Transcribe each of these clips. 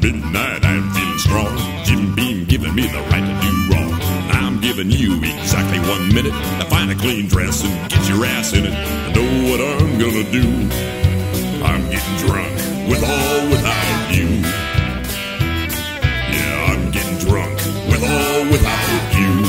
Midnight, I'm feeling strong. Jim Beam giving me the right to do wrong. I'm giving you exactly 1 minute to find a clean dress and get your ass in it. I know what I'm gonna do. I'm getting drunk with or without you. Yeah, I'm getting drunk with or without you.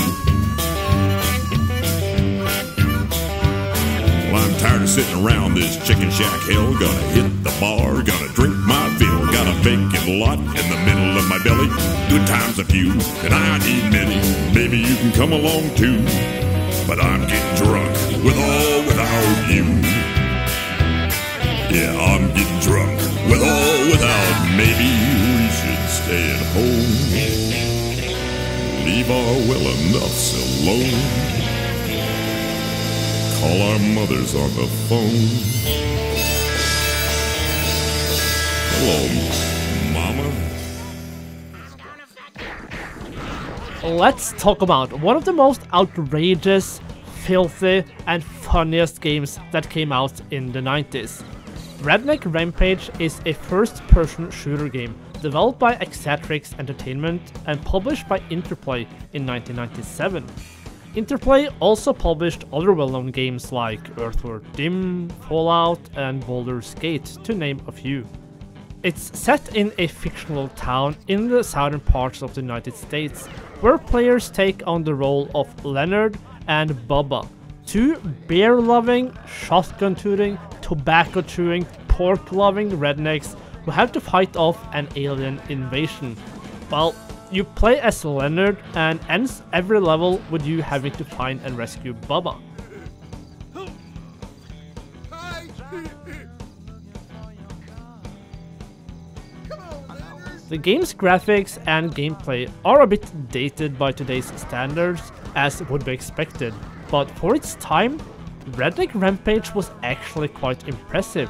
Well, I'm tired of sitting around this chicken shack hell. Gonna hit the bar, gonna drink my fill. Got a vacant lot in the middle of my belly. Good times a few, and I need many. Maybe you can come along too. But I'm getting drunk with or without you. Yeah, I'm getting drunk with or without. Maybe we should stay at home. Leave our well-enoughs alone. Call our mothers on the phone. Hello, Mama. Let's talk about one of the most outrageous, filthy, and funniest games that came out in the 90s. Redneck Rampage is a first-person shooter game developed by Xatrix Entertainment and published by Interplay in 1997. Interplay also published other well-known games like Earthward Dim, Fallout, and Baldur's Gate, to name a few. It's set in a fictional town in the southern parts of the United States, where players take on the role of Leonard and Bubba, two beer-loving, shotgun-tooting, tobacco-chewing, pork-loving rednecks who have to fight off an alien invasion. Well, you play as Leonard and ends every level with you having to find and rescue Bubba. The game's graphics and gameplay are a bit dated by today's standards, as would be expected, but for its time, Redneck Rampage was actually quite impressive.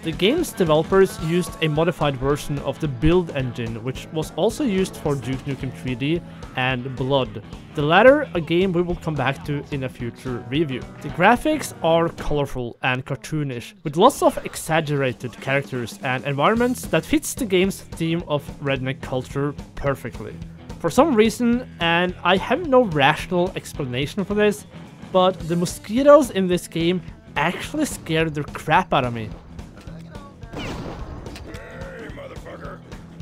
The game's developers used a modified version of the build engine, which was also used for Duke Nukem 3D and Blood. The latter, a game we will come back to in a future review. The graphics are colorful and cartoonish, with lots of exaggerated characters and environments that fits the game's theme of redneck culture perfectly. For some reason, and I have no rational explanation for this, but the mosquitoes in this game actually scared the crap out of me.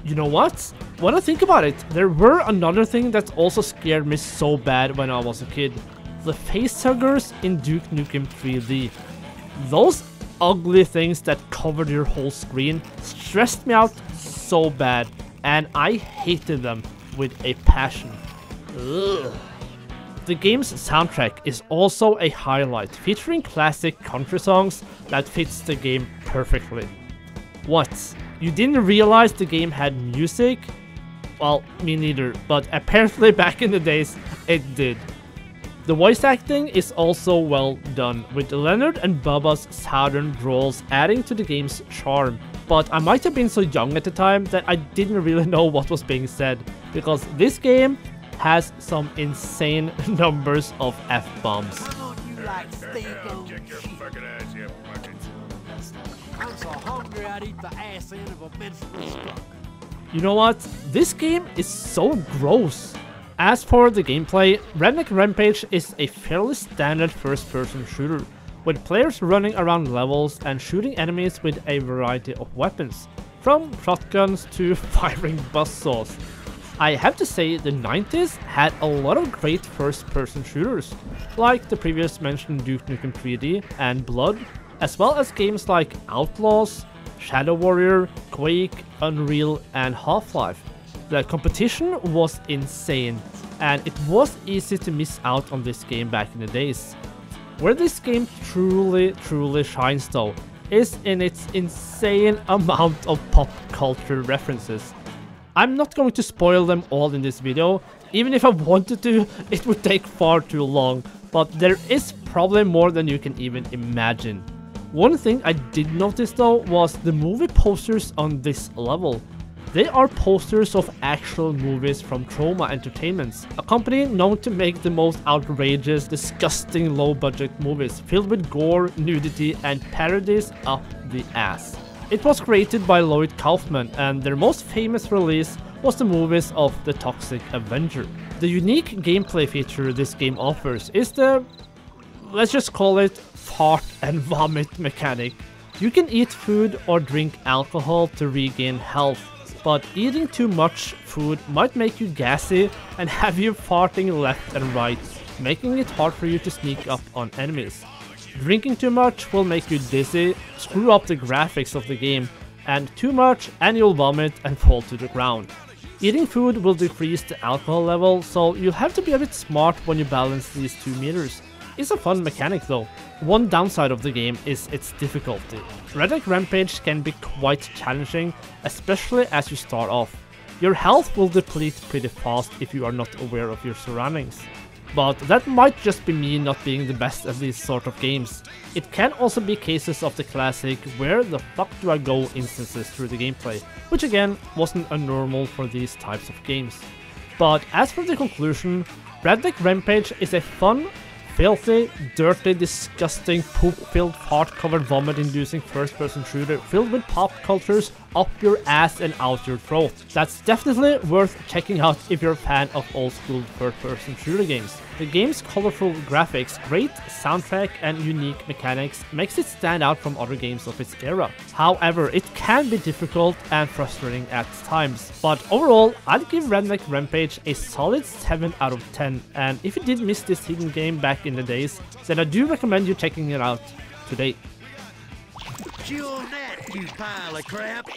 You know what? When I think about it, there were another thing that also scared me so bad when I was a kid. The facehuggers in Duke Nukem 3D. Those ugly things that covered your whole screen stressed me out so bad, and I hated them with a passion. Ugh. The game's soundtrack is also a highlight, featuring classic country songs that fits the game perfectly. What? You didn't realize the game had music? Well, me neither, but apparently back in the days, it did. The voice acting is also well done, with Leonard and Bubba's southern drawls adding to the game's charm, but I might have been so young at the time that I didn't really know what was being said, because this game has some insane numbers of F-bombs. I'm so hungry I'd eat the ass end of a menstrual skunk. You know what? This game is so gross. As for the gameplay, Redneck Rampage is a fairly standard first-person shooter, with players running around levels and shooting enemies with a variety of weapons, from shotguns to firing buzzsaws. I have to say the 90s had a lot of great first-person shooters, like the previous mentioned Duke Nukem 3D and Blood, as well as games like Outlaws, Shadow Warrior, Quake, Unreal, and Half-Life. The competition was insane, and it was easy to miss out on this game back in the days. Where this game truly shines though, is in its insane amount of pop culture references. I'm not going to spoil them all in this video. Even if I wanted to, it would take far too long, but there is probably more than you can even imagine. One thing I did notice though was the movie posters on this level. They are posters of actual movies from Troma Entertainment, a company known to make the most outrageous, disgusting low-budget movies filled with gore, nudity, and parodies up the ass. It was created by Lloyd Kaufman, and their most famous release was the movies of The Toxic Avenger. The unique gameplay feature this game offers is the, let's just call it, fart and vomit mechanic. You can eat food or drink alcohol to regain health, but eating too much food might make you gassy and have you farting left and right, making it hard for you to sneak up on enemies. Drinking too much will make you dizzy, screw up the graphics of the game, and too much and you'll vomit and fall to the ground. Eating food will decrease the alcohol level, so you'll have to be a bit smart when you balance these two meters. It's a fun mechanic though. One downside of the game is its difficulty. Redneck Rampage can be quite challenging, especially as you start off. Your health will deplete pretty fast if you are not aware of your surroundings. But that might just be me not being the best at these sort of games. It can also be cases of the classic where the fuck do I go instances through the gameplay, which again wasn't abnormal for these types of games. But as for the conclusion, Redneck Rampage is a fun, filthy, dirty, disgusting, poop-filled, fart-covered, vomit-inducing first-person shooter filled with pop cultures up your ass and out your throat. That's definitely worth checking out if you're a fan of old-school third-person shooter games. The game's colorful graphics, great soundtrack, and unique mechanics makes it stand out from other games of its era. However, it can be difficult and frustrating at times, but overall, I'd give Redneck Rampage a solid 7 out of 10, and if you did miss this hidden game back in the days, then I do recommend you checking it out today. Chew on that, you pile of crap.